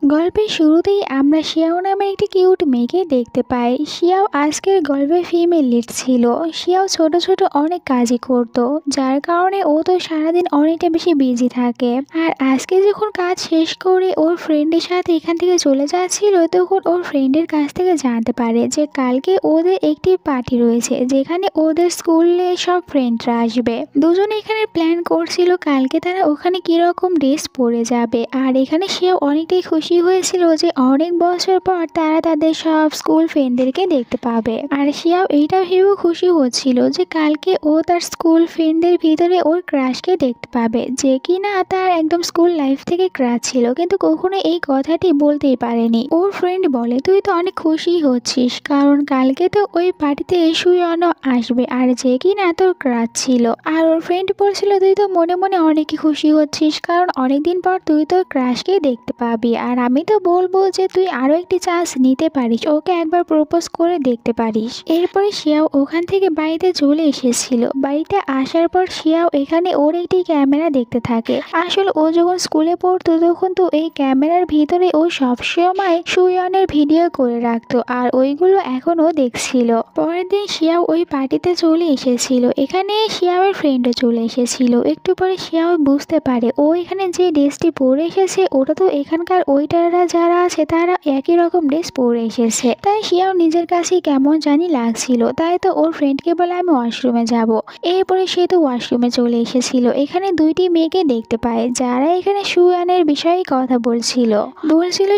গল্পের শুরুতেই আমরা শিয়াও নামের একটি কিউট মেয়েকে দেখতে পাই। শিয়াও আজকের গল্পের ফিমেল লিড ছিল। শিয়াও ছোট ছোট অনেক কাজই করত, যার কারণে ও তো সারাদিন অনেকটা বেশি বিজি থাকে। আর আজকে যখন কাজ শেষ করে ওর ফ্রেন্ডের সাথে এখান থেকে চলে যাচ্ছিল, তখন ওর ফ্রেন্ডের কাছ থেকে জানতে পারে যে কালকে ওদের একটি পার্টি রয়েছে, যেখানে ওদের স্কুলে সব ফ্রেন্ডরা আসবে। দুজনে এখানে প্ল্যান করছিল কালকে তারা ওখানে কিরকম ড্রেস পরে যাবে। আর এখানে শিয়াও অনেকটাই খুশি হয়েছিল যে অনেক বছর পর তারা তাদের সব স্কুল ফ্রেন্ডদেরকে দেখতে পাবে। আর শিয়াও এইটা ভেবেও খুশি হচ্ছিল যে কালকে ও তার স্কুল ফ্রেন্ডদের ভিতরে ওর ক্রাশকে দেখতে পাবে, যে কিনা তার একদম স্কুল লাইফ থেকে ক্রাশ ছিল, কিন্তু কখনো এই কথাটি বলতেই পারেনি। ওর ফ্রেন্ড বলে, তুই তো অনেক খুশি হচ্ছিস, কারণ কালকে তো ওই পার্টিতে সুয়নও আসবে, আর যে কিনা তোর ক্রাশ ছিল। আর ওর ফ্রেন্ড বলছিল, তুই তো মনে মনে অনেকই খুশি হচ্ছিস, কারণ অনেকদিন পর তুই তোর ক্রাশকে দেখতে পাবি। আর আমি তো বলবো যে তুই আরো একটি চান্স নিতে পারিস, ওকে একবার প্রপোজ করে দেখতে পারিস। এরপরে শিয়াও ওখান থেকে বাড়িতে চলে এসেছিল। বাড়িতে আসার পর শিয়াও এখানে ওর একটি ক্যামেরা দেখতে থাকে। আসলে ও যখন স্কুলে পড়তো তখন তো এই ক্যামেরার ভিতরে ও সবসময় সুয়নের ভিডিও করে রাখতো, আর ওইগুলো এখনো দেখছিল। পরের দিন শিয়াও ওই পার্টিতে চলে এসেছিল। এখানে শিয়াওয়ের ফ্রেন্ডও চলে এসেছিল। একটু পরে শিয়াও বুঝতে পারে ও এখানে যে ড্রেসটি পরে এসেছে ওটা তো এখানকার ওয়েটাররা যারা আছে তারা একই রকম ড্রেস পরে এসেছে। তাই শিয়াও নিজের কাছেই কেমন জানি লাগছিল। তাই তো ওর ফ্রেন্ডকে বলে আমি ওয়াশরুমে যাব। এরপরে সে তো ওয়াশরুমে চলে এসেছিল। এখানে দুইটি মেয়েকে দেখতে পায় যারা এখানে সুয়ানের বিষয়ে কথা বলছিল।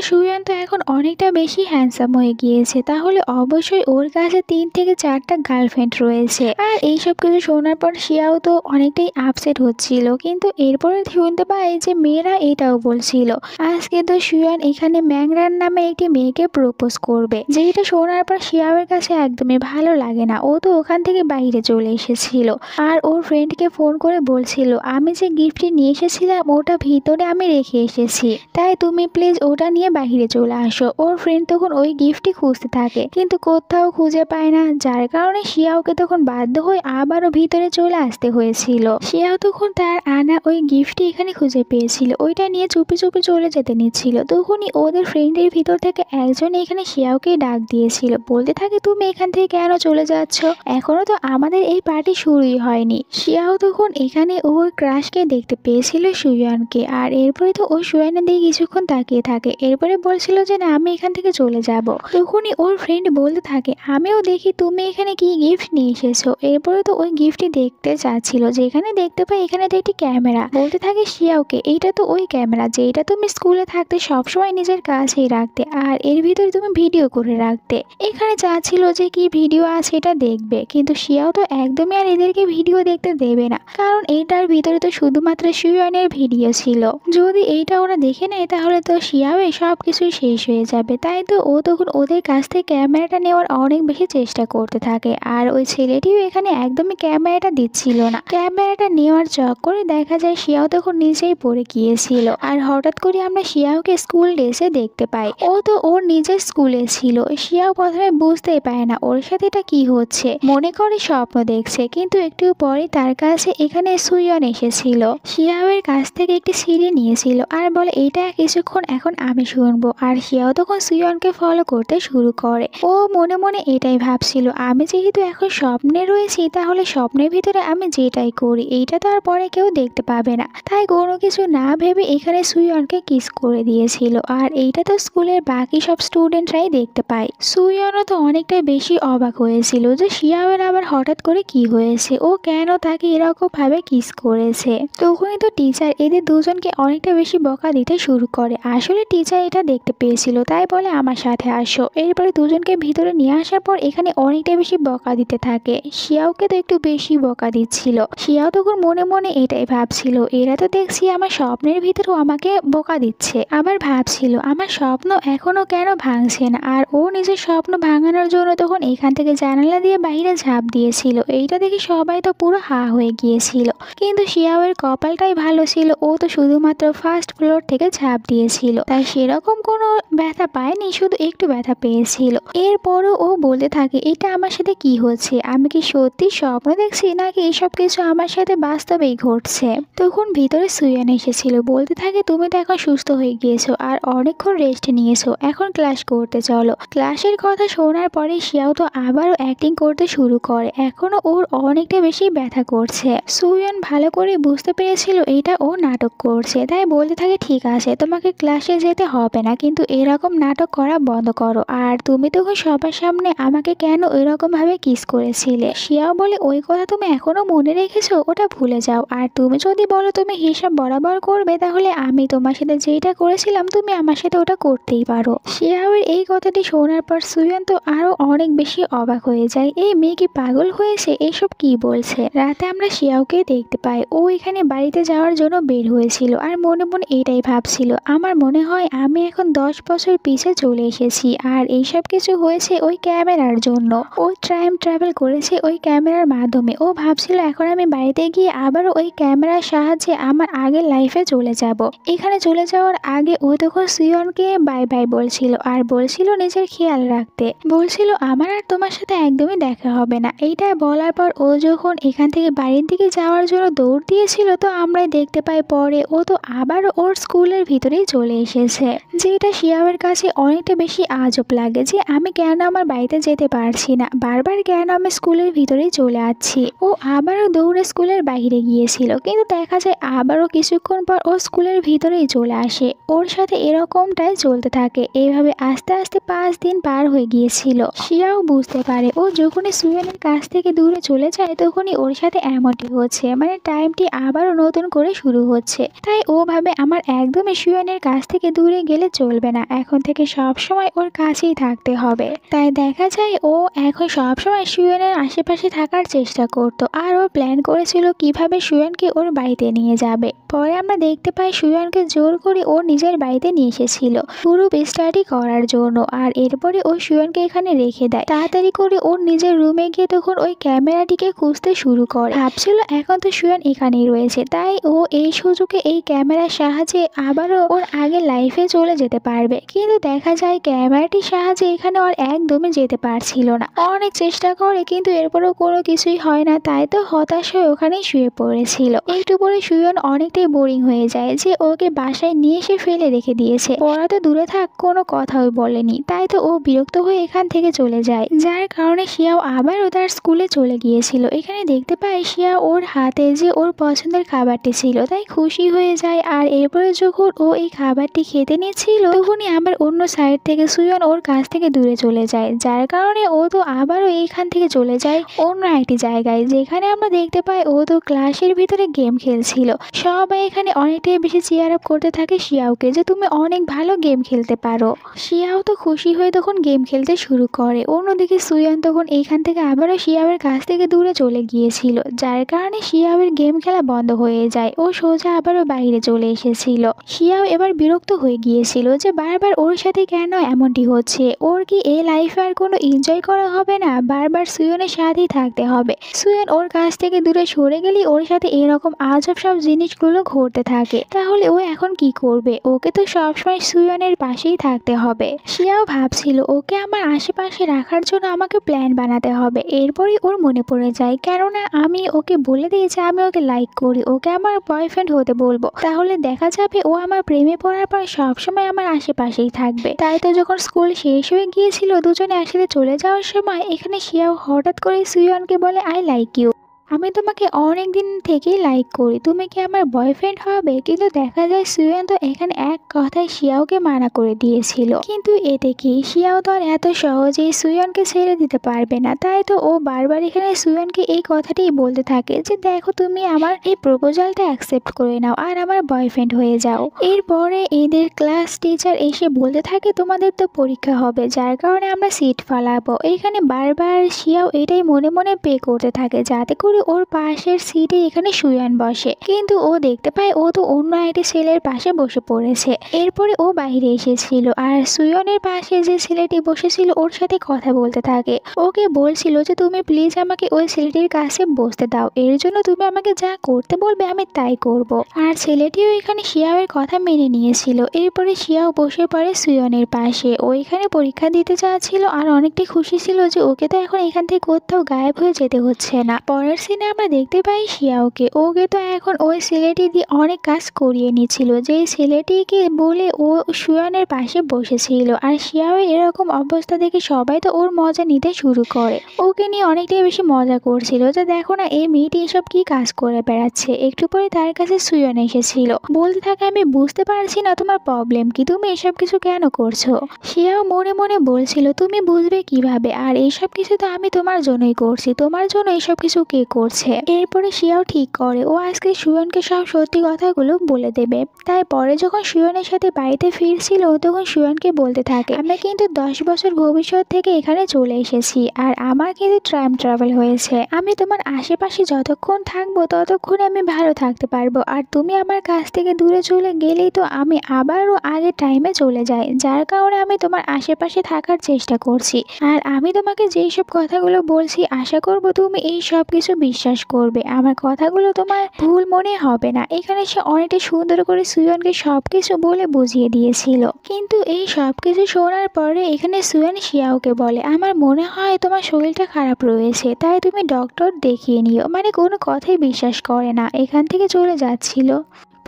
সুয়ান তো এখন অনেকটা বেশি হ্যান্ডসাম হয়ে গিয়েছে, তাহলে অবশ্যই ওর কাছে 3 থেকে 4টা গার্লফ্রেন্ড রয়েছে। আর এইসব কিছু শোনার পর শিয়াও তো অনেকটাই আপসেট হচ্ছিল, কিন্তু এরপরে শুনতে পায় যে মেয়েরা এটাও বলছিল আজকে তো সুয়ান এখানে ম্যাংরান নামে একটি মেয়েকে প্রপোজ করবে, যেটা শোনার পর শিয়াওয়ের কাছে একদমই ভালো লাগে না। ও তো ওখান থেকে বাইরে চলে এসেছিল আর ওর ফ্রেন্ডকে ফোন করে বলছিল, আমি যে গিফটটি নিয়ে এসেছিলাম ওটা ভিতরে আমি রেখে এসেছি, তাই তুমি প্লিজ ওটা নিয়ে বাইরে চলে আসো। ওর ফ্রেন্ড তখন ওই গিফটটি খুঁজতে থাকে, কিন্তু কোথাও খুঁজে পায় না, যার কারণে শিয়াওকে তখন বাধ্য হয়ে আবারও ভিতরে চলে আসতে হয়েছিল। শিয়াও তখন তার আনা ওই গিফটটি এখানে খুঁজে পেয়েছিল, ওইটা নিয়ে চুপি চুপি চলে যেতে নিচ্ছিল। তখনই ওদের ফ্রেন্ডের ভিতর থেকে একজন এখানে শিয়াওকে ডাক দিয়েছিল, বলতে থাকে তুমি এখান থেকে কেন চলে যাচ্ছ, এখনো তো আমাদের এই পার্টি শুরুই হয়নি। শিয়াও তখন এখানে ওর ক্রাশকে দেখতে পেয়েছিল সুয়ানকে, আর এরপরে তো ও সুয়ানের দিকে কিছুক্ষণ তাকিয়ে থাকে। এরপরে বলছিল যে না আমি এখান থেকে চলে যাব। তখনই ওর ফ্রেন্ড বলতে থাকে, আমিও দেখি তুমি এখানে কি গিফট নিয়ে এসেছো। এরপরে তো ওই গিফটটি দেখতে চাচ্ছিল, যেখানে দেখতে পাই এখানে তো একটি ক্যামেরা। বলতে থাকে শিয়াওকে, এইটা তো ওই ক্যামেরা যেটা তুমি স্কুলে থাকতে সবসময় নিজের কাছেই রাখতে, আর এর ভিতরে তুমি ভিডিও করে রাখতে। এখানে চাচ্ছিল যে কি ভিডিও আছে এটা দেখবে, কিন্তু শিয়াও তো একদমই আর এদেরকে ভিডিও দেখতে দেবে না, কারণ এইটার ভিতরে তো শুধুমাত্র সুয়ানের ভিডিও ছিল। যদি এইটা ওরা দেখে নেয় তাহলে তো শিয়াও সব কিছুই শেষ হয়ে যাবে। তাই তো ও তখন ওদের কাছ থেকে ক্যামেরাটা নেওয়ার অনেক বেশি চেষ্টা করতে থাকে, আর ওই ছেলেটিও এখানে একদমই ক্যামেরাটা দিচ্ছিল না। ক্যামেরাটা নেওয়ার চক্করে দেখা যায় শিয়াও তখন নিচেই পড়ে গিয়েছিল। আর হঠাৎ করে আমরা শিয়াওকে স্কুল ড্রেসে দেখতে পাই। ও তো ওর নিজের স্কুলে ছিল। শিয়াও প্রথমে বুঝতেই পারে না ওর সাথে এটা কি হচ্ছে, মনে করে স্বপ্ন দেখছে, কিন্তু একটু পরে তার কাছে এখানে সুয়ন এসেছিল। শিয়াওয়ের কাছ থেকে একটি সিডি নিয়েছিল আর বলে এটা কিছুক্ষণ এখন আমি শুনবো। আর শিয়াও তখন সুয়নকে ফলো করতে শুরু করে। ও মনে মনে এটাই ভাবছিল, আমি যেহেতু এখন স্বপ্নে রয়েছি তাহলে স্বপ্নের ভিতরে আমি যেটাই করি এইটা তো আর পরে কেউ দেখতে পাবে না। তাই কোনো কিছু না ভেবে এখানে সুয়নকে কিস করে দিয়েছিল, আর এইটা তো স্কুলের বাকি সব স্টুডেন্টরাই দেখতে পায়। সুয়নও তো অনেকটা বেশি অবাক হয়েছিল যে শিয়াওয়ের আবার হঠাৎ করে কি হয়েছে, ও কেন তাকে এরকম ভাবে কিস করেছে। তখনই তো টিচার এদের দুজনকে অনেকটা বেশি বকা দিতে শুরু করে। আসলে টিচার এটা দেখতে পেয়েছিল, তাই বলে আমার সাথে আসো। এরপরে দুজনকে ভিতরে নিয়ে আসার পর এখানে অনেকটা বেশি বকা দিতে থাকে। শিয়াওকে তো একটু বেশি বকা দিচ্ছিল। শিয়াও তখন মনে মনে এটাই ভাবছিল, এরা তো দেখছি আমার স্বপ্নের ভিতরেও আমাকে বকা দিচ্ছে। আবার ভাবছিল আমার স্বপ্ন এখনো কেন ভাঙছে না। আর ও নিজের স্বপ্ন ভাঙানোর জন্য তখন এখান থেকে জানালা দিয়ে বাইরে ঝাঁপ দিয়েছিল। এইটা দেখে সবাই তো পুরো হা হয়ে গিয়েছিল, কিন্তু শিয়াওয়ের কপালটাই ভালো ছিল, ও তো শুধুমাত্র ফার্স্ট ফ্লোর থেকে ঝাঁপ দিয়েছিল, তাই সেরকম কোনো ব্যথা পায়নি, শুধু একটু ব্যথা পেয়েছিল। এরপরও ও বলতে থাকে এটা আমার সাথে কি হচ্ছে, আমি কি সত্যি স্বপ্ন দেখছি নাকি এসব কিছু আমার সাথে বাস্তবেই ঘটছে। তখন ভিতরে সুয়ান এসেছিল, বলতে থাকে তুমি তো এখন সুস্থ হয়ে গিয়েছো, এসেছো আর অনেকক্ষণ রেস্ট নিয়েছো, এখন ক্লাস করতে চলো। ক্লাসের কথা শোনার পরে শিয়াও তো আবারও অ্যাক্টিং করতে শুরু করে। এখনো ওর অনেকটা বেশি ব্যথা করছে। সুইয়ন ভালো করে বুঝতে পেরেছিল এটা ও নাটক করছে, তাই বলতে থাকে ঠিক আছে তোমাকে ক্লাসে যেতে হবে না, কিন্তু এরকম নাটক করা বন্ধ করো। আর তুমি তখন সবার সামনে আমাকে কেন এরকম ভাবে কিস করেছিলে? শিয়াও বলে ওই কথা তুমি এখনো মনে রেখেছো, ওটা ভুলে যাও। আর তুমি যদি বলো তুমি হিসাব বরাবর করবে, তাহলে আমি তোমার সাথে যেটা করেছিলাম তুমি আমার সাথে ওটা করতেই পারো। শিয়াওয়ের এই কথাটি শোনার পর সুইয়ন তো আরো অনেক বেশি অবাক হয়ে যায়। এই মেয়ে কি পাগল হয়েছে? এসব কি বলছে? রাতে আমরা শিয়াওকে দেখতে পাই, ও এখানে বাড়িতে যাওয়ার জন্য বের হয়েছিল আর মনে মনে এটাই ভাবছিল, আমার মনে হয় আমি এখন 10 বছর পিছে চলে এসেছি আর এইসব কিছু হয়েছে ওই ক্যামেরার জন্য। ও টাইম ট্রাভেল করেছে ওই ক্যামেরার মাধ্যমে। ও ভাবছিল এখন আমি বাড়িতে গিয়ে আবারও ওই ক্যামেরার সাহায্যে আমার আগের লাইফে চলে যাব। এখানে চলে যাওয়ার আগে ও তখন সুইয়নকে বাই বাই বলছিল আর বলছিল নিজের খেয়াল রাখতে, বলছিল আমার আর তোমার সাথে একদমই দেখা হবে না। এইটা বলার পর ও যখন এখান থেকে বাড়ির দিকে যাওয়ার জন্য দৌড় দিয়েছিল, তো আমরাই দেখতে পাই পরে ও তো আবার ওর স্কুলের ভিতরেই চলে এসেছে। যেটা শিয়াওয়ের কাছে অনেকটা বেশি আজব লাগে যে আমি কেন আমার বাড়িতে যেতে পারছি না, বারবার কেন আমি স্কুলের ভিতরেই চলে আসছি। ও আবারও দৌড়ে স্কুলের বাইরে গিয়েছিল, কিন্তু দেখা যায় আবারও কিছুক্ষণ পর ও স্কুলের ভিতরেই চলে আসে। ওর সাথে এরকমটাই চলতে থাকে। এইভাবে আস্তে আস্তে 5 দিন পার হয়ে গিয়েছিল। শিয়াও বুঝতে পারে ও যখনই সুয়েনের কাছ থেকে দূরে চলে যায় তখনই ওর সাথে এমনটি হচ্ছে, মানে টাইমটি আবারও নতুন করে শুরু হচ্ছে। তাই ও ভাবে আমার একদমই সুয়েনের কাছ থেকে দূরে গেলে চলবে না, এখন থেকে সব সময় ওর কাছেই থাকতে হবে। তাই দেখা যায় ও এখন সব সময় সুয়েনের আশেপাশে থাকার চেষ্টা করত আর ও প্ল্যান করেছিল কিভাবে সুয়েনকে ওর বাড়িতে নিয়ে যাবে। পরে আমরা দেখতে পাই সুয়েনকে জোর করে ওর নিজের বাড়িতে নিয়ে এসেছিল পুরো স্টাডি করার জন্য। আর এরপরে ও সুয়েনকে এখানে রেখে দেয়। তাড়াতাড়ি করে ওর নিজের রুমে গিয়ে তখন ওই ক্যামেরাটিকে খুঁজতে শুরু করে। ভাবছিল এখন তো সুয়েন এখানেই রয়েছে, তাই ও এই সুযোগে এই ক্যামেরার সাহায্যে আবারও ওর আগের লাইফে চলে যেতে পারবে। কিন্তু দেখা যায় ক্যামেরাটির সাহায্যে এখানে ওর একদমই যেতে পারছিল না। অনেক চেষ্টা করে কিন্তু এরপরও কোনো কিছুই হয় না, তাই তো হতাশ হয়ে ওখানেই শুয়ে পড়েছিল। একটু পরে সুয়েন অনেকটাই বোরিং হয়ে যায় যে ওকে বাসায় নিয়ে এসে ফেলে রেখে দিয়েছে। পড়া তো দূরে থাক, কোনো কথাও বলেনি, তাই তো ও বিরক্ত হয়ে এখান থেকে চলে যায়। যার কারণে শিয়াও আবারও তার স্কুলে চলে গিয়েছিল। এখানে দেখতে পাই শিয়া ওর হাতে যে ওর পছন্দের খাবারটি ছিল তাই খুশি হয়ে যায়। আর এরপরে যখন ও এই খাবারটি খেতে নিচ্ছিল তখনই আবার অন্য সাইড থেকে সুয়েন ওর কাছ থেকে দূরে চলে যায়। যার কারণে ও তো আবারও এইখান থেকে চলে যায় অন্য একটি জায়গায়, যেখানে আমরা দেখতে পাই ও তো ক্লাসের ভিতরে গেম খেলছিল। সবাই এখানে অনেকটাই বেশি চিয়ার আপ করতে থাকে শিয়াওকে যে তুমি অনেক ভালো গেম খেলতে পারো। শিয়াও তো খুশি হয়ে তখন গেম খেলতে শুরু করে। অন্যদিকে সুয়ান তখন এইখান থেকে আবারও শিয়াওয়ের কাছ থেকে দূরে চলে গিয়েছিল, যার কারণে শিয়াওয়ের গেম খেলা বন্ধ হয়ে যায়। ও সোজা আবারও বাইরে চলে এসেছিল। শিয়াও এবার বিরক্ত হয়ে গিয়েছিল যে বারবার ওর সাথে কেন এমনটি হচ্ছে। ওর কি এই লাইফে আর কোনো এনজয় করা হবে না? বারবার সুয়নের সাথেই থাকতে হবে। সুয়ন ওর কাছ থেকে দূরে সরে গেলেই ওর সাথে এরকম আজব সব জিনিসগুলো ঘটতে থাকে। তাহলে ও এখন কি করবে? ওকে তো সবসময় সুয়নের পাশেই থাকতে হবে। শিয়াও ভাবছিল ওকে আমার আশেপাশে রাখার জন্য আমাকে প্ল্যান বানাতে হবে। এরপরই ওর মনে পড়ে যায় কেননা আমি ওকে বলে দিয়েছি আমি ওকে লাইক করি, ওকে আমার বয়ফ্রেন্ড হতে বলবো, তাহলে দেখা যাবে ও আমার প্রেমে পড়ার পর সবসময় আমার আশেপাশেই থাকবে। তাই তো যখন স্কুল শেষ হয়ে গিয়েছিল দুজনে একসাথে চলে যাওয়ার সময় এখানে শিয়াও হঠাৎ করে সুয়নকে বলে আই লাইক ইউ, আমি তোমাকে অনেক দিন থেকেই লাইক করি, তুমি কি আমার বয়ফ্রেন্ড হবে? কিন্তু দেখা যায় সুয়েন তো এখানে এক কথায় শিয়াওকে মানা করে দিয়েছিল। কিন্তু এতে কি শিয়াও তো আর এত সহজেই সুয়েনকে ছেড়ে দিতে পারবে না। তাই তো ও বারবার এখানে সুয়েনকে এই কথাটাই বলতে থাকে যে দেখো তুমি আমার এই প্রপোজালটা অ্যাকসেপ্ট করে নাও আর আমার বয়ফ্রেন্ড হয়ে যাও। এরপরে এদের ক্লাস টিচার এসে বলতে থাকে তোমাদের তো পরীক্ষা হবে, যার কারণে আমরা সিট ফালাবো। এখানে বারবার শিয়াও এটাই মনে মনে পে করতে থাকে যাতে করে ওর পাশের সিটে এখানে সুয়ান বসে। কিন্তু ও দেখতে পায় ও তো অন্য একটি ছেলের পাশে বসে পড়েছে। এরপরে ও বাইরে এসেছিল আর সুয়নের পাশে যে ছেলেটি বসেছিল ওর সাথে কথা বলতে থাকে। ওকে বলছিল যে তুমি প্লিজ আমাকে ওই ছেলেটির কাছে বসতে দাও, এর জন্য তুমি আমাকে যা করতে বলবে আমি তাই করব। আর ছেলেটিও এখানে শিয়াওয়ের কথা মেনে নিয়েছিল। এরপরে শিয়াও বসে পড়ে সুয়নের পাশে। ও এখানে পরীক্ষা দিতে চাচ্ছিল আর অনেকটাই খুশি ছিল যে ওকে তো এখন এখান থেকে কোথাও গায়েব হয়ে যেতে হচ্ছে না। পরের সিনে আমরা দেখতে পাই শিয়াওকে। ওকে তো এখন ওই ছেলেটি দিয়ে অনেক কাজ করিয়ে নিচ্ছিল, যেই ছেলেটিকে বলে ও সুয়ানের পাশে বসেছিল। আর শিয়াও এরকম অবস্থা দেখে সবাই তো ওর মজা নিতে শুরু করে, ওকে নিয়ে অনেকটাই বেশি মজা করছিল যে দেখো না এই মেয়েটি এসব কি কাজ করে বেড়াচ্ছে। একটু পরে তার কাছে সুয়ান এসেছিল, বলতে থাকে আমি বুঝতে পারছি না তোমার প্রবলেম কি, তুমি এসব কিছু কেন করছো। শিয়াও মনে মনে বলছিল তুমি বুঝবে কিভাবে, আর এইসব কিছু তো আমি তোমার জন্যই করছি, তোমার জন্য এইসব কিছু কে করছে। এরপরে শিয়াও ঠিক করে ও আজকে সুয়নকে সব সত্যি কথাগুলো বলে দেবে। তাই পরে যখন সুয়নের সাথে বাড়িতে ফিরছিল তখন সুয়নকে বলতে থাকে আমরা কিন্তু 10 বছর ভবিষ্যৎ থেকে এখানে চলে এসেছি, আর আমার কিন্তু টাইম ট্রাভেল হয়েছে। আমি তোমার আশেপাশে যতক্ষণ থাকবো ততক্ষণ আমি ভালো থাকতে পারবো, আর তুমি আমার কাছ থেকে দূরে চলে গেলেই তো আমি আবারও আগে টাইমে চলে যাই, যার কারণে আমি তোমার আশেপাশে থাকার চেষ্টা করছি। আর আমি তোমাকে যেই সব কথাগুলো বলছি আশা করব তুমি এই সব কিছু বিশ্বাস করবে, আমার কথাগুলো তোমার ভুল মনে হবে না। এখানে সে অনেকটা সুন্দর করে সুয়নকে সবকিছু বলে বুঝিয়ে দিয়েছিল। কিন্তু এই সব কিছু শোনার পরে এখানে সুয়ন শিয়াওকে বলে আমার মনে হয় তোমার শরীরটা খারাপ রয়েছে, তাই তুমি ডক্টর দেখিয়ে নিও। মানে কোনো কথাই বিশ্বাস করে না, এখান থেকে চলে যাচ্ছিল।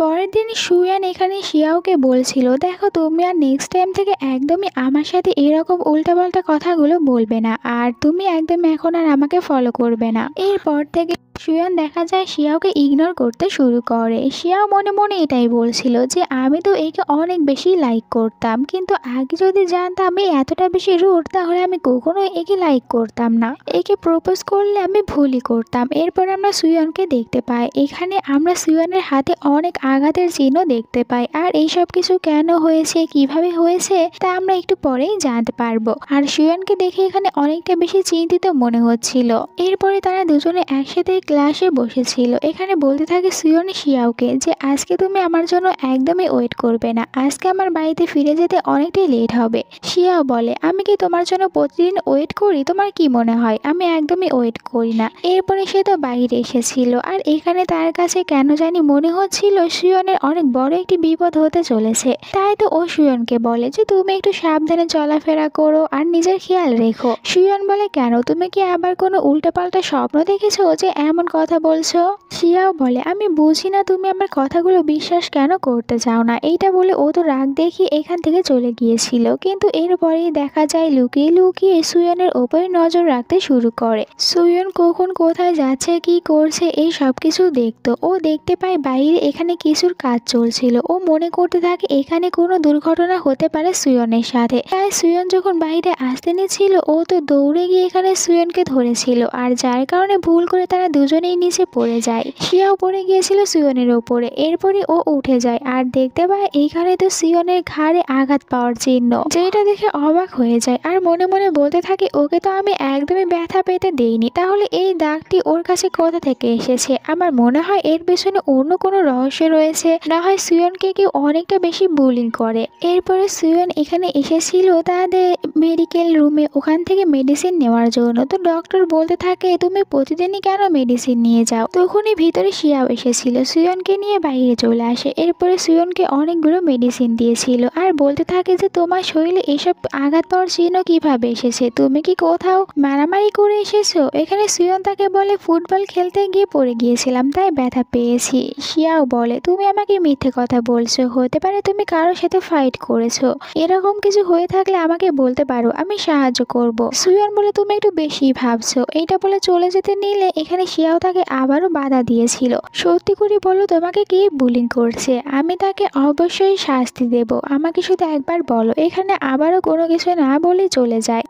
পরের দিন সুয়ান এখানে শিয়াওকে বলছিল দেখো তুমি আর নেক্সট টাইম থেকে একদমই আমার সাথে এরকম উল্টাপাল্টা কথাগুলো বলবে না, আর তুমি একদম এখন আর আমাকে ফলো করবে না। এরপর থেকে সুয়ান দেখা যায় শিয়াওকে ইগনোর করতে শুরু করে। শিয়াও মনে মনে এটাই বলছিল যে আমি তো একে অনেক বেশি লাইক করতাম, কিন্তু আগে যদি জানতাম আমি এতটা বেশি রুড তাহলে আমি কখনো একে লাইক করতাম না, একে প্রপোজ করলে আমি ভুলই করতাম। এরপর আমরা সুয়ানকে দেখতে পাই, এখানে আমরা সুয়ানের হাতে অনেক আঘাতের চিহ্ন দেখতে পাই, আর এইসব কিছু কেন হয়েছে কিভাবে হয়েছে তা আমরা একটু পরেই জানতে পারবো। আর সুয়ানকে দেখে এখানে অনেকটা বেশি চিন্তিত মনে হচ্ছিল। এরপরে তারা দুজনে একসাথে ক্লাসে বসেছিল। এখানে বলতে থাকে সুয়ন শিয়াওকে যে আজকে তুমি আমার জন্য একদমই ওয়েট করবে না, আজকে আমার বাড়িতে ফিরে যেতে অনেকটাই লেট হবে। শিয়াও বলে আমি কি তোমার জন্য প্রতিদিন ওয়েট করি, তোমার কি মনে হয় আমি একদমই ওয়েট করি না। এরপরে সে তো বাইরে এসেছিল, আর এখানে তার কাছে কেন জানি মনে হচ্ছিল সুয়নের অনেক বড় একটি বিপদ হতে চলেছে। তাই তো ও সুয়নকে বলে যে তুমি একটু সাবধানে চলাফেরা করো আর নিজের খেয়াল রেখো। সুয়ন বলে কেন, তুমি কি আবার কোনো উল্টাপাল্টা স্বপ্ন দেখেছো যে এমন কথা বলছো। শিয়াও বলে আমি বুঝি না তুমি আমার কথাগুলো বিশ্বাস কেন করতে চাও না। এইটা বলে ও তো রাগ দেখিয়ে এখান থেকে চলে গিয়েছিল, কিন্তু এরপরেই দেখা যায় লুকিয়ে লুকিয়ে সুয়নের ওপরে নজর রাখতে শুরু করে। সুয়ন কখন কোথায় যাচ্ছে কি করছে এই সব কিছু দেখতো। ও দেখতে পায় বাইরে এখানে কিছুর কাজ চলছিল, ও মনে করতে থাকে এখানে কোনো দুর্ঘটনা হতে পারে সুয়নের সাথে। তাই সুয়ন যখন বাইরে আসতে নিচ্ছিল ও তো দৌড়ে গিয়ে এখানে সুয়নকে ধরেছিল, আর যার কারণে ভুল করে তারা দুজনেই নিচে পড়ে যায়। শিয়াও পড়ে গিয়েছিল সুয়নের ওপরে। এরপরে ও উঠে যায় আর দেখতে পায় এইখানে তো সুয়নের ঘাড়ে আঘাত পাওয়ার চিহ্ন, যেটা দেখে অবাক হয়ে যায় আর মনে মনে বলতে থাকে ওকে তো আমি একদমই ব্যথা পেতে দেইনি, তাহলে এই দাগটি ওর কাছে কোথা থেকে এসেছে। আমার মনে হয় এর পেছনে অন্য কোনো রহস্য রয়েছে, না হয় সুয়নকে কেউ অনেকটা বেশি বুলিং করে। এরপরে সুয়ন এখানে এসেছিল তাদের মেডিকেল রুমে, ওখান থেকে মেডিসিন নেওয়ার জন্য। তো ডক্টর বলতে থাকে তুমি প্রতিদিনই কেন মেডিসিন নিয়ে যাও। তখনই ভিতরে শিয়াও এসেছিল, সুয়নকে নিয়ে বাইরে চলে আসে। এরপরে সুয়নকে অনেকগুলো মেডিসিন দিয়েছিল আর বলতে থাকে যে তোমার শরীরে এসব আঘাত পাওয়ার চিহ্ন কিভাবে এসেছে, তুমি কি কোথাও মারামারি করে এসেছো। এখানে সুয়ন তাকে বলে ফুটবল খেলতে গিয়ে পড়ে গিয়েছিলাম তাই ব্যথা পেয়েছি। শিয়াও বলে তুমি আমাকে মিথ্যে কথা বলছো, হতে পারে তুমি কারোর সাথে ফাইট করেছো, এরকম কিছু হয়ে থাকলে আমাকে বলতে পারো, আমি সাহায্য করব। সুয়ন বলে তুমি একটু বেশি ভাবছো। এইটা বলে চলে যেতে নিলে এখানে শিয়াও তাকে আবারও বাধা দিয়েছিল। সত্যি করে বলো তোমাকে কে বুলিং করছে, আমি তাকে অবশ্যই শাস্তি দেব, আমাকে শুধু একবার বলো। এখানে আবারও কোনো কিছু না বলে চলে যায়।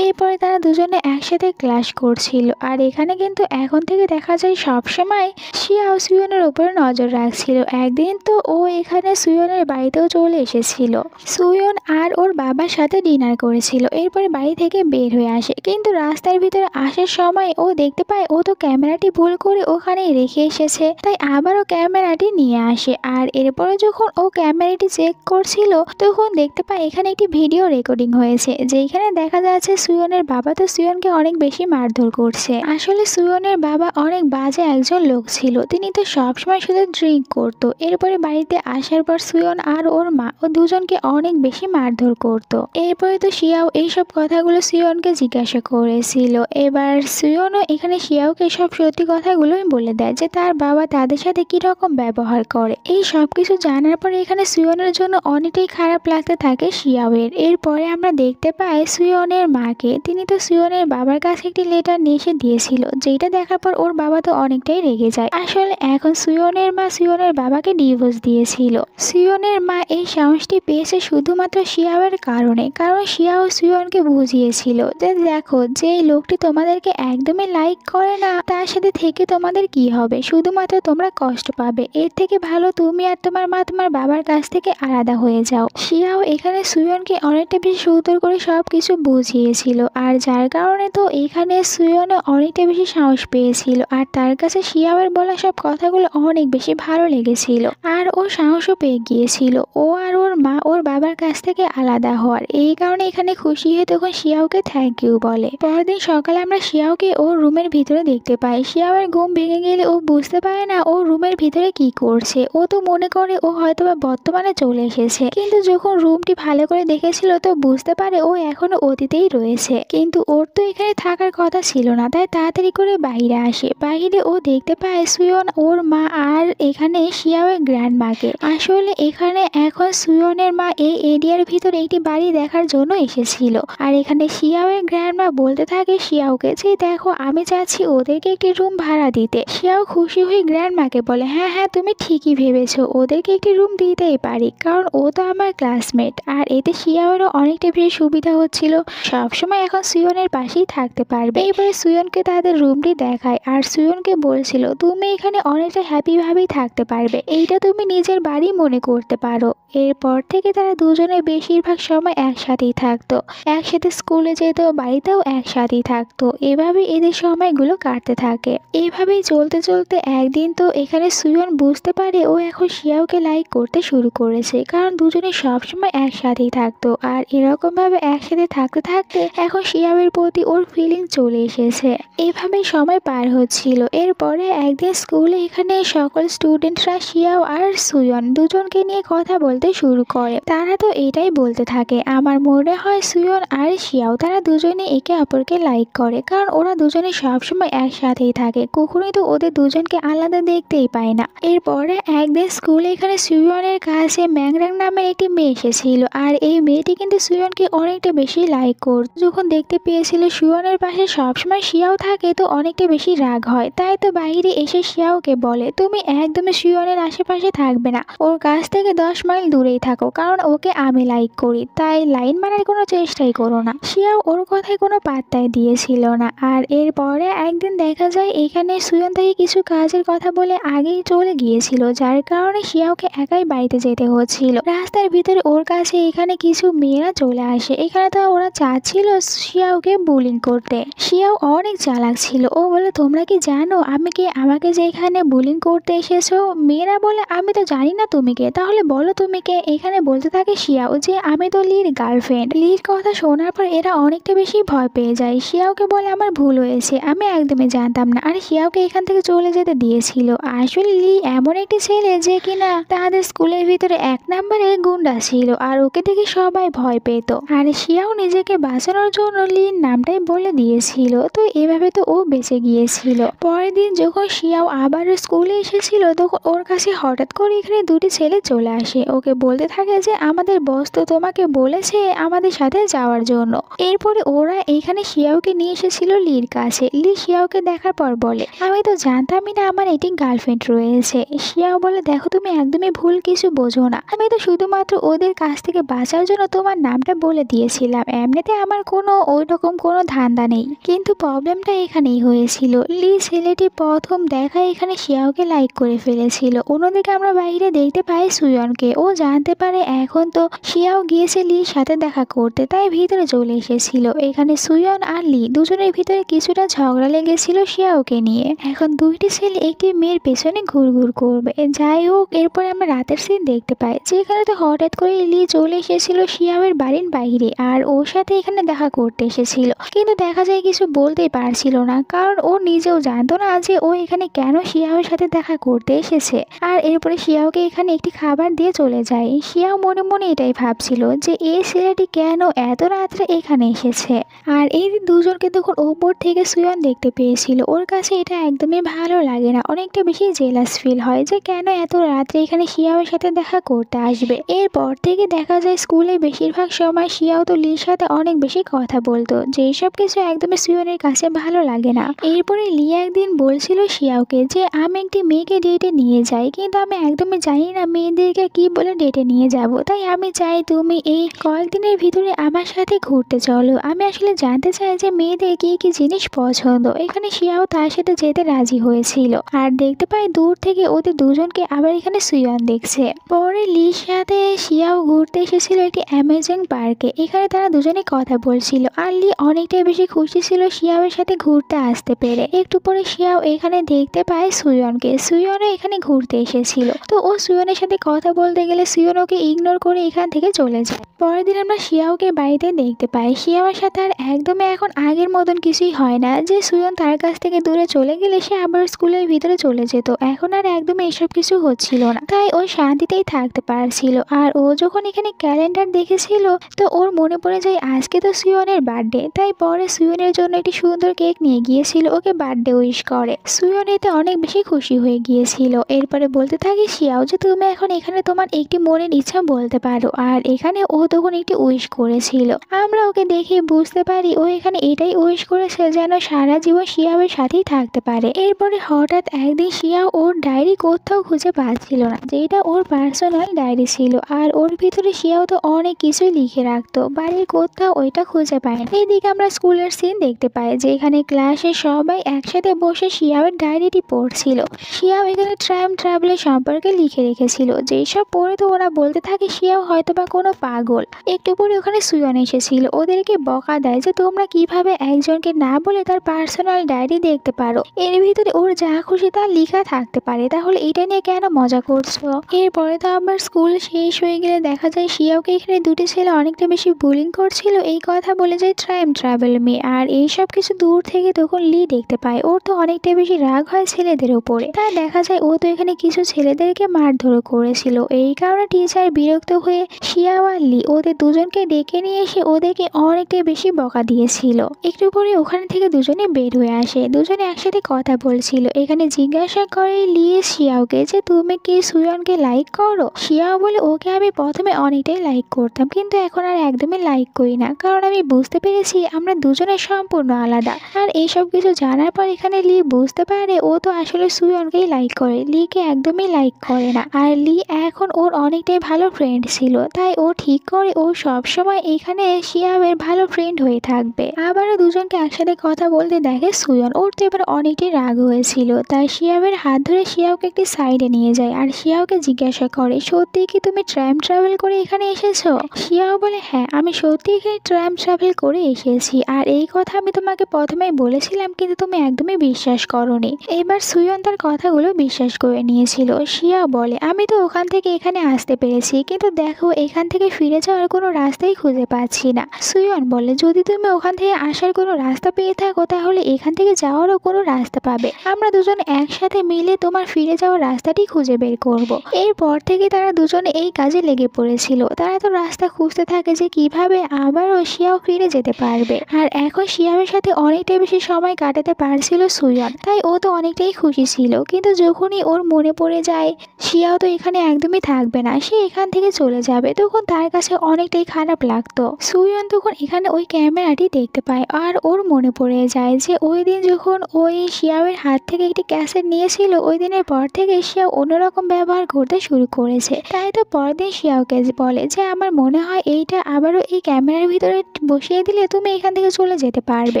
এরপরে তারা দুজনে একসাথে ক্লাস করছিল, আর এখানে কিন্তু এখন থেকে দেখা যায় সবসময় শিয়াও সুয়নের উপরে নজর রাখছিল। একদিন তো ও এখানে সুয়নের বাড়িতেও চলে এসেছিল। সুয়ন আর ওর বাবার সাথে ডিনার করেছিল। এরপরে বাড়ি থেকে বের হয়ে আসে, কিন্তু রাস্তার ভিতরে আসার সময় ও দেখতে পায় ও তো ক্যামেরাটি ভুল করে ওখানেই রেখে এসেছে, তাই আবারও ক্যামেরাটি নিয়ে আসে। আর এরপরে যখন ও ক্যামেরাটি চেক করছিল তখন দেখতে পায় এখানে একটি ভিডিও রেকর্ডিং হয়েছে, যেখানে দেখা যাচ্ছে আছে সুয়নের বাবা তো সুয়নকে অনেক বেশি মারধর করছে। আসলে সুয়নের বাবা অনেক বাজে একজন লোক ছিল, তিনি তো সবসময় শুধু ড্রিঙ্ক করতো। এরপরে বাড়িতে আসার পর সুয়ন আর ওর মা ও দুজনকে অনেক বেশি মারধর করতো। এরপরে তো শিয়াও এইসব কথাগুলো সুয়নকে জিজ্ঞাসা করেছিল। এবার সুয়নও এখানে শিয়াওকে সব সত্যি কথাগুলোই বলে দেয় যে তার বাবা তাদের সাথে কিরকম ব্যবহার করে। এই সবকিছু জানার পরে এখানে সুয়নের জন্য অনেকটাই খারাপ লাগতে থাকে শিয়াওয়ের। এরপরে আমরা দেখতে পাই সুয়নের মাকে, তিনি তো সুয়নের বাবার কাছে একটি লেটার নিয়ে এসে দিয়েছিল, যেটা দেখার পর ওর বাবা তো অনেকটাই রেগে যায়। আসলে এখন সুয়নের মা সুয়নের বাবাকে ডিভোর্স দিয়েছিল। সুয়নের মা এই সাহসটি পেয়েছে শুধুমাত্র শিয়াওয়ের কারণে, কারণ শিয়াও সুয়নকে বুঝিয়েছিল যে দেখো, যে লোকটি তোমাদেরকে একদমই লাইক করে না তার সাথে থেকে তোমাদের কি হবে, শুধুমাত্র তোমরা কষ্ট পাবে। এর থেকে ভালো তুমি আর তোমার মা তোমার বাবার কাছ থেকে আলাদা হয়ে যাও। শিয়াও এখানে সুয়নকে অনেকটা বেশি সুন্দর করে সবকিছু বুঝিয়েছিল, আর যার কারণে তো এখানে সুয়নও অনেকটা বেশি সাহস পেয়েছিল, আর তার কাছে শিয়াওয়ের বলা সব কথাগুলো অনেক বেশি ভালো লেগেছিল, আর ও সাহসও পেয়ে গিয়েছিল ও আর ওর মা ওর বাবার কাছ থেকে আলাদা হওয়ার। এই কারণে এখানে খুশি হয়ে তখন শিয়াওকে থ্যাংক ইউ বলে। পরের দিন সকালে আমরা শিয়াওকে ওর রুমের ভিতরে দেখতে পাই। শিয়াওয়ের ঘুম ভেঙে গেলে ও বুঝতে পারে না ও রুমের ভিতরে কি করছে। ও তো মনে করে ও হয়তোবা বর্তমানে চলে এসেছে, কিন্তু যখন রুমটি ভালো করে দেখেছিল তো বুঝতে পারে ও এখনো অতীতেই রয়েছে। কিন্তু ওর তো এখানে থাকার কথা ছিল না, তাই তাড়াতাড়ি করে বাইরে আসে। বাইরে ও দেখতে পায় সুয়ন, ওর মা আর এখানে শিয়াওয়ের গ্র্যান্ড মাকে। আসলে এখানে এখন সুয়নের মা এই এরিয়ার ভিতরে একটি বাড়ি দেখার জন্য এসেছিল, আর এখানে শিয়াওয়ের গ্র্যান্ড মা বলতে থাকে শিয়াওকে যে দেখো, আমি চাচ্ছি ওদেরকে একটি রুম ভাড়া দিতে। শিয়াও খুশি হয়ে গ্র্যান্ড মাকে বলে হ্যাঁ হ্যাঁ, তুমি ঠিকই ভেবেছো, ওদেরকে একটি রুম দিতেই পারি, কারণ ও তো আমার ক্লাসমেট। আর এতে শিয়াওয়েরও অনেকটা বেশি সুবিধা হচ্ছিল, সবসময় এখন সুয়নের পাশেই থাকতে পারবে। এবারে সুয়নকে তাদের রুমটি দেখায়, আর সুয়নকে বলছিল তুমি এখানে অনেকটা হ্যাপি ভাবেই থাকতে পারবে, এইটা তুমি নিজের বাড়ি মনে করতে পারো। এরপর থেকে তারা দুজনে বেশিরভাগ সময় একসাথেই থাকতো, একসাথে স্কুলে যেত, বাড়িতেও একসাথেই থাকতো। এভাবে এদের সময়গুলো কাটতে থাকে। এভাবেই চলতে চলতে একদিন তো এখানে সুয়ন বুঝতে পারে ও এখন শিয়াওকে লাইক করতে শুরু করেছে, কারণ দুজনে সবসময় একসাথেই থাকতো। আর এরকম ভাবে একসাথে থাকতে থাকতে এখন শিয়াওয়ের প্রতি ওর ফিলিং চলে এসেছে। এভাবেই সময় পার হচ্ছিল। এরপরে একদিন স্কুলে এখানে সকল স্টুডেন্টরা শিয়াও আর সুয়ন দুজনকে নিয়ে কথা বলতে শুরু করে। তারা তো এটাই বলতে থাকে, আমার মনে হয় সুয়ন আর শিয়াও তারা দুজনে একে অপরকে লাইক করে, কারণ ওরা দুজনে সবসময় একসাথেই থাকে, কখনোই তো ওদের দুজনকে আলাদা দেখতেই পায় না। এরপরে একদিন স্কুলে এখানে সুয়নের কাছে ম্যাংরাং নামের একটি মেয়ে এসেছিল, আর এই মেয়েটি কিন্তু সুয়নকে অনেকটা বেশি লাইক করত। যখন দেখতে পেয়েছিল সুয়নের পাশে সবসময় শিয়াও থাকে তো অনেকটা বেশি রাগ হয়, তাই তো বাইরে এসে শিয়াওকে বলে তুমি একদমই সুয়নের আশেপাশে থাকবে না, ওর কাছ থেকে 10 মাইল দূরেই থাকো, কারণ ওকে আমি লাইক করি, তাই লাইন মারার কোনো চেষ্টাই করো না। শিয়াও ওর কথায় কোনো পাত্তাই দিয়েছিল না। আর এরপরে একদিন দেখা যায় এখানে সুয়ন তাকে কিছু কাজের কথা বলে আগেই চলে গিয়েছিল, যার কারণে শিয়াওকে একাই বাড়িতে যেতে হচ্ছিল। রাস্তার ভিতরে ওর কাছে এখানে কিছু মেয়েরা চলে আসে। এখানে তো ওরা চাচ্ছিল শিয়াওকে বুলিং করতে। শিয়াও অনেক চালাক ছিল, ও বলে তোমরা কি জানো আমি কে, আমাকে যে এখানে বুলিং করতে এসেছো? মেয়েরা বলে আমি তো জানি না তুমি কে, তাহলে বলো তুমি কে। এখানে বলতে থাকে শিয়াও যে আমি তো লির গার্লফ্রেন্ড। লির কথা শোনার পর এরা অনেকটা বেশি ভয় পেয়ে যায়। শিয়াওকে বলে আমার ভুল হয়েছে, আমি একদমই জানতাম না। আর শিয়াওকে এখান থেকে চলে যেতে দিয়েছিল। আসলে লি এমন একটি ছেলে যে কিনা তাদের স্কুলের ভিতরে 1 নম্বরে গুন্ডা ছিল, আর ওকে দেখে সবাই ভয় পেত। আর শিয়াও নিজেকে বাঁচানোর জন্য লির নামটাই বলে দিয়েছিল, তো এভাবে তো ও বেঁচে গিয়েছিল। পরের দিন যখন শিয়াও আবার স্কুলে এসেছিল তখন ওর কাছে হঠাৎ করে এখানে 2টি ছেলে চলে আসে। ওকে বলতে থাকে যে আমাদের বস তো তোমাকে বলেছে আমাদের সাথে যাওয়ার জন্য। এরপরে ওরা এখানে শিয়াওকে নিয়ে এসেছিল লির কাছে। লি শিয়াওকে দেখার পর বলে আমি তো জানতামই না আমার এটি গার্লফ্রেন্ড রয়েছে। শিয়াও বলে দেখো, তুমি একদমই ভুল কিছু বোঝো না, আমি তো শুধুমাত্র ওদের কাছ থেকে বাঁচার জন্য তোমার নামটা বলে দিয়েছিলাম, এমনিতে আমার কোনো ওই রকম কোনো ধান্দা নেই। কিন্তু প্রবলেমটা এখানেই হয়েছিল, লি ছেলেটি প্রথম দেখায় এখানে শিয়াওকে লাইক করে ফেলেছিল। অন্যদিকে আমরা বাইরে দেখতে পাই সুয়নকে। ও জানতে পারে এখন তো শিয়াও গিয়েছে লির সাথে দেখা করতে, তাই ভিতরে চলে এসেছিল। এখানে সুয়ন আর লি দুজনের ভিতরে কিছুটা ঝগড়া লেগেছিল শিয়াওকে নিয়ে। এখন 2টি ছেলে একটি মেয়ের পেছনে ঘুরঘুর করবে। যাই হোক, এরপরে আমরা রাতের সিন দেখতে পাই, যেখানে তো হঠাৎ করে লি চলে এসেছিল শিয়াওয়ের বাড়ির বাইরে, আর ওর সাথে এখানে এখানে দেখা করতে এসেছিল, কিন্তু দেখা যায় কিছু বলতেই পারছিল না, কারণ ও নিজেও জানতো না যে ও এখানে কেন শিয়াওর সাথে দেখা করতে এসেছে। আর এরপরে শিয়াওকে এখানে একটি খাবার দিয়ে চলে যায়। শিয়াও মনে মনে এটাই ভাবছিল যে এই ছেলেটি কেন এত রাত্রে এখানে এসেছে। আর এই দুজনকে তখন ওপর থেকে সুয়ন দেখতে পেয়েছিল, ওর কাছে এটা একদমই ভালো লাগে না, অনেকটা বেশি জেলাস ফিল হয় যে কেন এত রাত্রে এখানে শিয়াওর সাথে দেখা করতে আসবে। এরপর থেকে দেখা যায় স্কুলে বেশিরভাগ সময় শিয়াও তো লির সাথে অনেক বেশি কথা বলতো, যে সব কিছু একদমই সুয়নের কাছে ভালো লাগে না। এরপরে লি একদিন বলছিল শিয়াওকে যে আমি একটি মেয়েকে ডেটে নিয়ে যাই, কিন্তু আমি একদমই জানি না মেয়েদেরকে কি বলে ডেটে নিয়ে যাব, তাই আমি চাই তুমি এই কয়েকদিনের ভিতরে আমার সাথে ঘুরতে চলো। আমি আসলে জানতে চাই যে মেয়েদের কি কি জিনিস পছন্দ। এখানে শিয়াও তার সাথে যেতে রাজি হয়েছিল। আর দেখতে পাই দূর থেকে ওদের দুজনকে আবার এখানে সুয়ন দেখছে। পরে লির সাথে শিয়াও ঘুরতে এসেছিল একটি অ্যামেজিং পার্কে। এখানে তারা দুজনে কথা বলছিল আর লি অনেকটাই বেশি খুশি ছিল শিয়াওয়ের সাথে ঘুরতে আসতে পেরে। একটু পরে শিয়াও এখানে দেখতে পায় সুয়নকে, সুয়নও এখানে ঘুরতে এসেছিল। তো ও সুয়নের সাথে কথা বলতে গেলে সুয়ন ওকে ইগনোর করে এখান থেকে চলে যায়। পরের দিন আমরা শিয়াওকে বাড়িতে দেখতে পাই। শিয়াওয়ের সাথে আর একদমই এখন আগের মতন কিছুই হয় না, যে সুয়ন তার কাছ থেকে দূরে চলে গেলে সে আবার স্কুলের ভিতরে চলে যেত। এখন আর একদমই এসব কিছু হচ্ছিল না, তাই ও শান্তিতেই থাকতে পারছিল। আর ও যখন এখানে ক্যালেন্ডার দেখেছিল তো ওর মনে পড়ে যায় আজকে তো সুয়নের বার্থডে, তাই পরে সুয়নের জন্য একটি সুন্দর কেক নিয়ে গিয়েছিল, ওকে বার্থডে উইশ করে। সুয়ন এতে অনেক বেশি খুশি হয়ে গিয়েছিল। এরপরে বলতে থাকে শিয়াও যে তুমি এখন এখানে তোমার একটি মনের ইচ্ছা বলতে পারো। আর এখানে ও তখন একটি উইশ করেছিল। আমরা ওকে দেখে বুঝতে পারি ও এখানে এটাই উইশ করেছে যেন সারা জীবন শিয়াওয়ের সাথেই থাকতে পারে। এরপরে হঠাৎ একদিন শিয়াও ওর ডায়েরি কোথাও খুঁজে পাচ্ছিল না, যেটা ওর পার্সোনাল ডায়েরি ছিল। আর ওর ভিতরে শিয়াও তো অনেক কিছুই লিখে রাখতো, বাড়ির কোথাও ওইটা খুঁজে পায় না। এইদিকে আমরা স্কুলের সিন দেখতে পাই যে এখানে ক্লাসে সবাই একসাথে বসে শিয়াওয়ের ডায়েরিটি পড়ছিল। শিয়াও এখানে টাইম ট্রাভেলের সম্পর্কে লিখে রেখেছিল, যেসব পড়ে তো ওরা বলতে থাকে শিয়াও হয়তো বা কোনো পাগল। একটু পরে ওখানে সুয়ন এসেছিল, ওদেরকে বকা দেয় যে তোমরা কিভাবে একজনকে না বলে তার পার্সোনাল ডায়েরি দেখতে পারো, এর ভিতরে ওর যা খুশি তা লেখা থাকতে পারে, তাহলে এটা নিয়ে কেন মজা করছো। এরপরে তো আবার স্কুল শেষ হয়ে গেলে দেখা যায় শিয়াওকে এখানে দুটি ছেলে অনেকটা বেশি বুলিং করছিল, এই কথা বলে যায় টাইম ট্রাভেল মেয়ে। আর এইসব কিছু দূর থেকে তখন লি দেখতে পায়, ওর তো অনেকটা বেশি রাগ হয় ছেলেদের উপরে। তাই দেখা যায় ও তো এখানে কিছু ছেলেদেরকে মারধর করেছিল, এই কারণে টিচার বিরক্ত হয়ে শিয়াও আর লি ওদের দুজনকে ডেকে নিয়ে এসে ওদেরকে অনেকটাই বেশি বকা দিয়েছিল। একটু পরে ওখানে থেকে দুজনে বের হয়ে আসে, দুজনে একসাথে কথা বলছিল। এখানে জিজ্ঞাসা করে লি শিয়াওকে যে তুমি কি সুয়নকে লাইক করো। শিয়াও বলে ওকে আমি প্রথমে অনেকটাই লাইক করতাম, কিন্তু এখন আর একদমই লাইক করি না, কারণ আমি বুঝতে পেরেছি আমরা দুজনে সম্পূর্ণ আলাদা। আর এইসব কিছু জানার পর এখানে লি বুঝতে পারে ও তো আসলে সুয়নকেই লাইক করে, লিকে একদমই লাইক করে না। আর লি এখন ওর অনেকটাই ভালো ফ্রেন্ড ছিল, তাই ও ঠিক করে ও সবসময় এখানে শিয়াওয়ের ভালো ফ্রেন্ড হয়ে থাকবে। আবারও দুজনকে একসাথে কথা বলতে দেখে সুয়ন, ওর তো এবার অনেকটাই রাগ হয়েছিল, তাই শিয়াওয়ের হাত ধরে শিয়াওকে একটি সাইডে নিয়ে যায়। আর শিয়াওকে জিজ্ঞাসা করে সত্যি কি তুমি টাইম ট্রাভেল করে এখানে এসেছো। শিয়াও বলে হ্যাঁ আমি সত্যি এখানে টাইম ট্রাভেল করে এসেছি, আর এই কথা আমি তোমাকে প্রথমেই বলেছিলাম কিন্তু তুমি একদমই বিশ্বাস করোনি। এবার সুয়ন তার কথাগুলো বিশ্বাস করে নিয়েছিল। শিয়াও বলে আমি তো ওখান থেকে এখানে আসতে পেরেছি, কিন্তু দেখো এখান থেকে ফিরে যাওয়ার কোনো রাস্তাই খুঁজে পাচ্ছি না। সুয়ন বলে যদি তুমি ওখান থেকে আসার কোনো রাস্তা পেয়ে থাকো তাহলে এখান থেকে যাওয়ারও কোনো রাস্তা পাবে, আমরা দুজন একসাথে মিলে তোমার ফিরে যাওয়ার রাস্তাটি খুঁজে বের করব। এরপর থেকে তারা দুজনে এই কাজে লেগে পড়েছিল। তারা তো রাস্তা খুঁজতে থাকে যে কিভাবে আবারও শিয়াও ফিরে যেতে পারবে। আর এখন শিয়াওয়ের সাথে অনেকটাই বেশি সময় কাটাতে পারছিল সুয়ন, তাই ও তো অনেকটাই খুশি ছিল। কিন্তু যখনই ওর মনে পড়ে যায় শিয়াও তো এখানে একদমই থাকবে না, সে এখান থেকে চলে যাবে, তখন তার কাছে অনেকটাই খারাপ লাগতো। সুয়ন তখন এখানে ওই ক্যামেরাটি দেখতে পায় আর ওর মনে পড়ে যায় যে ওই দিন যখন ওই শিয়াওয়ের হাত থেকে একটি ক্যাসেট নিয়েছিল, ওই দিনের পর থেকে শিয়াও অন্যরকম ব্যবহার করতে শুরু করেছে। তাই তো পরের দিন শিয়াওকে বলে যে আমার মনে হয় এইটা আবারও এই ক্যামেরার ভিতরে বসিয়ে দিলে তুমি এখান থেকে চলে যেতে পারবে,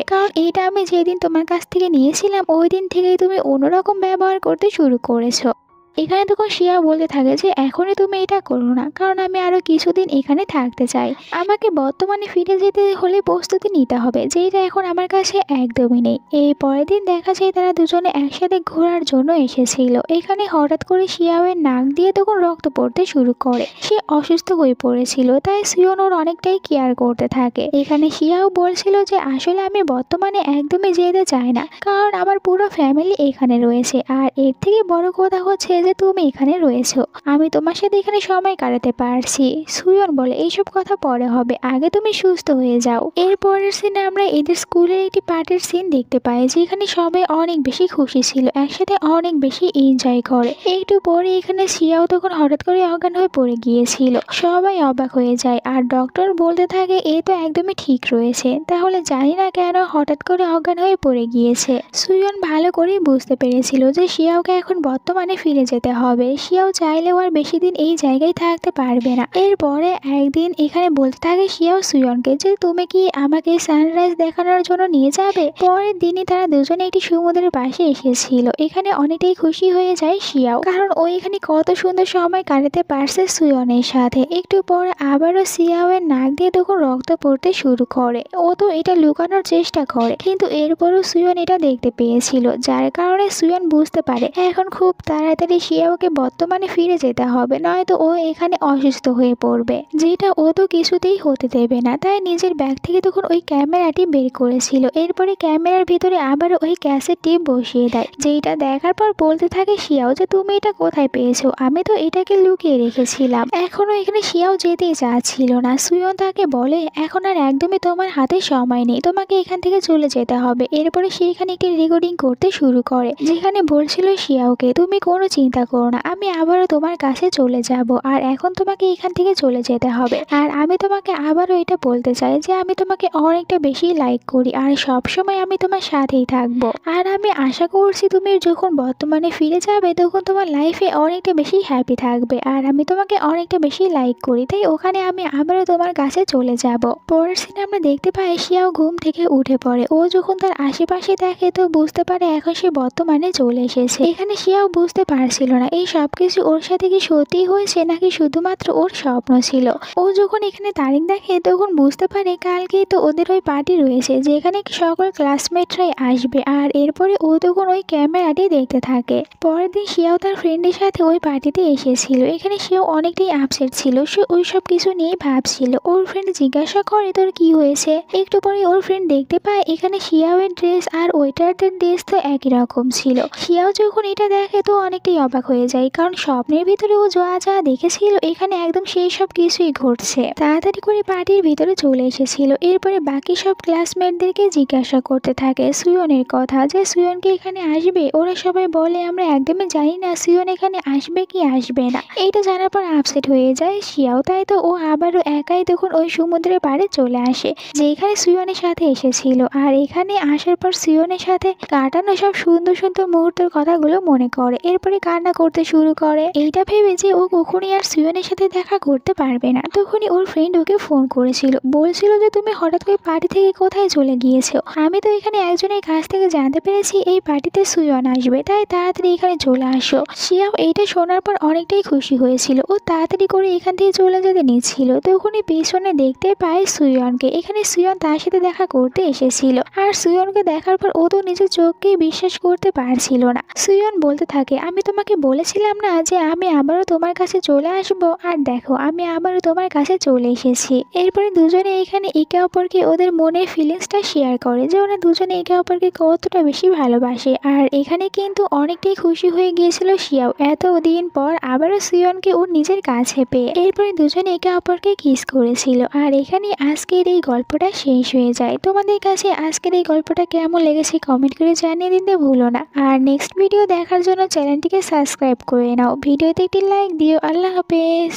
কারণ এইটা আমি যেদিন তোমার কাছ থেকে নিয়েছিলাম ওই দিন থেকেই তুমি অন্যরকম ব্যবহার করতে শুরু করেছো। এখানে তখন শিয়া বলতে থাকে যে এখনই তুমি এটা করো না, কারণ আমি আরো কিছুদিন এখানে থাকতে চাই। আমাকে বর্তমানে ফিরে যেতে হলে প্রস্তুতি নিতে হবে, যেটা এখন আমার কাছে একদমই নেই। এই পরের দিন দেখা যায় তারা দুজনে একসাথে ঘোরার জন্য এসেছিল। এখানে হঠাৎ করে শিয়াওয়ের নাক দিয়ে তখন রক্ত পড়তে শুরু করে। সে অসুস্থ হয়ে পড়েছিল, তাই সিওন ওর অনেকটাই কেয়ার করতে থাকে। এখানে শিয়াও বলছিল যে আসলে আমি বর্তমানে একদমই যেতে চাই না, কারণ আমার পুরো ফ্যামিলি এখানে রয়েছে, আর এর থেকে বড় কথা হচ্ছে যে তুমি এখানে রয়েছো, আমি তোমার সাথে এখানে সময় কাটাতে পারছি। সুয়ন বলে এইসব কথা পরে হবে, আগে তুমি সুস্থ হয়ে যাও। এর পরের সিনে আমরা এদের স্কুলের একটি পার্টির সিন দেখতে পাই, যেখানে সবাই অনেক বেশি খুশি ছিল, একসাথে অনেক বেশি এনজয় করে। একটু পরে এখানে শিয়াও তখন হঠাৎ করে অজ্ঞান হয়ে পড়ে গিয়েছিল। সবাই অবাক হয়ে যায়, আর ডক্টর বলতে থাকে এ তো একদমই ঠিক রয়েছে, তাহলে জানি না কেন হঠাৎ করে অজ্ঞান হয়ে পড়ে গিয়েছে। সুয়ন ভালো করেই বুঝতে পেরেছিল যে শিয়াওকে এখন বর্তমানে ফিরে যেতে হবে। শিয়াও চাইলেও আর বেশি দিন এই জায়গায় থাকতে পারবে না। এরপরে একদিন এখানে বলতে থাকে শিয়াও সুয়নকে যে তুমি কি আমাকে সানরাইজ দেখানোর জন্য নিয়ে যাবে। পরের দিনই তারা দুজনে একটি সমুদ্রের পাশে এসেছিল। এখানে অনেকটাই খুশি হয়ে যায় শিয়াও, কারণ ও এখানে কত সুন্দর সময় কাটাতে পারছে সুয়নের সাথে। একটু পর আবারও শিয়াওয়ের নাক দিয়ে তখন রক্ত পড়তে শুরু করে। ও তো এটা লুকানোর চেষ্টা করে, কিন্তু এরপরও সুয়ন এটা দেখতে পেয়েছিল, যার কারণে সুয়ন বুঝতে পারে এখন খুব তাড়াতাড়ি শিয়াওকে বর্তমানে ফিরে যেতে হবে, নয়তো ও এখানে অসুস্থ হয়ে পড়বে, যেটা ও তো কিছুতেই হতে দেবে না। তাই নিজের ব্যাগ থেকে তখন ওই ক্যামেরাটি বের করেছিল। এরপরে ক্যামেরার ভিতরে আবার ওই ক্যাসেট টিপ বসিয়ে দেয়, যেটা দেখার পর বলতে থাকে শিয়াও যে তুমি এটা কোথায় পেয়েছো, আমি তো এটাকে লুকিয়ে রেখেছিলাম। এখনো এখানে শিয়াও যেতেই চাচ্ছিল না। সুয়ন তাকে বলে এখন আর একদমই তোমার হাতে সময় নেই, তোমাকে এখান থেকে চলে যেতে হবে। এরপরে সে এখানে একটি রেকর্ডিং করতে শুরু করে, যেখানে বলছিল শিয়াওকে তুমি কোনো চিন্তা করো না, আমি আবারও তোমার কাছে চলে যাব, আর এখন তোমাকে এখান থেকে চলে যেতে হবে। আর আমি তোমাকে আবারও এটা বলতে চাই যে আমি তোমাকে অনেকটা বেশি লাইক করি, আর সবসময় আমি তোমার সাথেই থাকবো। আর আমি আশা করছি তুমি যখন বর্তমানে ফিরে যাবে তখন তোমার লাইফে অনেকটা বেশি হ্যাপি থাকবে, আর আমি তোমাকে অনেকটা বেশি লাইক করি, তাই ওখানে আমি আবারও তোমার কাছে চলে যাব। পরের সিনে আমরা দেখতে পাই শিয়াও ঘুম থেকে উঠে পড়ে। ও যখন তার আশেপাশে দেখে তো বুঝতে পারে এখন সে বর্তমানে চলে এসেছে। এখানে শিয়াও বুঝতে পারছিল না এই সবকিছু ওর সাথে কি সত্যি হয়েছে নাকি শুধুমাত্র ওর স্বপ্ন ছিল। ও যখন এখানে তারিখ দেখে তখন বুঝতে পারে কালকেই তো ওদের ওই পার্টি রয়েছে, যেখানে সকল ক্লাসমেটরাই আসবে। আর এরপরে ও তখন ওই ক্যামেরাটি দেখতে থাকে। পরের দিন শিয়াও তার ফ্রেন্ডের সাথে ওই পার্টিতে এসেছিল। এখানে সেও অনেকটাই আপসেট ছিল, সে ওই সব কিছু নিয়ে ভাবছিল। ওর ফ্রেন্ড জিজ্ঞাসা করে তোর কি হয়েছে। একটু পরে ওর ফ্রেন্ড দেখতে পায় এখানে শিয়াওয়ের ড্রেস আর ওয়েটারদের ড্রেস তো একই রকম ছিল। শিয়াও যখন এটা দেখে তো অনেকটাই অবাক হয়ে যায়, কারণ স্বপ্নের ভিতরে ও যা যা দেখেছিল এখানে একদম সেই সব কিছুই ঘটছে। তাড়াতাড়ি করে পার্টির ভিতরে চলে এসেছিল। এরপরে বাকি সব ক্লাসমেটদেরকে জিজ্ঞাসা করতে থাকে সুয়নের কথা, যে সুয়নকে এখানে আসবে। ওরা সবাই বলে আমরা একদমই জানি না সুয়ন এখানে আসবে কি আসবে না। এইটা জানার পর আপসেট হয়ে যায় শিয়াও, তাই তো ও আবারও একাই তখন ওই সমুদ্রের পাড়ে চলে আসে, যে এখানে সুয়নের সাথে এসেছিল। আর এখানে আসার পর সুয়নের সাথে কাটানো সব সুন্দর সুন্দর মুহূর্তের কথাগুলো মনে করে। এরপরে কান্না করতে শুরু করে। এইটা ভেবে যে ও কখনই আর সুয়নের সাথে দেখা করতে পারবে না। তখনই ওর ফ্রেন্ড ওকে ফোন করেছিল, বলছিল যে তুমি হঠাৎ করে পার্টি থেকে কোথায় চলে গিয়েছো। আমি তো এখানে একজনের কাছ থেকে জানতে পেরেছি এই পার্টিতে সুয়ন আসবে, তাই তাড়াতাড়ি এখানে চলে আসো। শিয়াও এইটা শোনার পর অনেকটাই খুশি হয়েছিল। ও তাড়াতাড়ি করে এখান থেকে চলে যেতে নিচ্ছিল, তখনই পেছনে দেখতে পায় সুয়নকে। এখানে সুয়ন তার সাথে দেখা করতে এসেছিল। আর সুয়নকে দেখার পর ও তো নিজের চোখকেই বিশ্বাস করতে পারছিল না। সুয়ন বলতে থাকে আমি তোমাকে বলেছিলাম না যে আমি আবারও তোমার কাছে চলে আসবো, আর দেখো আমি আবারও তোমার কাছে চলে এসেছি। এরপরে দুজনে এখানে একে অপরকে ওদের মনের ফিলিংসটা শেয়ার করে, যে ওরা দুজনে একে অপরকে কতটা বেশি ভালোবাসে। আর এখানে কিন্তু অনেকটাই খুশি হয়ে গিয়েছিল শিয়াও, এতদিন পর আবারও সুয়নকে ওর নিজের কাছে পেয়ে। এরপরে দুজনে একে অপরকে কিস করেছিল। আর এখানে আজকের এই গল্পটা শেষ হয়ে যায়। তোমাদের কাছে আজকের এই গল্পটা কেমন লেগেছে কমেন্ট করে জানিয়ে দিতে ভুলো না। আর নেক্সট ভিডিও দেখার জন্য চ্যানেলটিকে সাবস্ক্রাইব করে নাও। ভিডিওতে একটি লাইক দিও। আল্লাহ হাফেজ।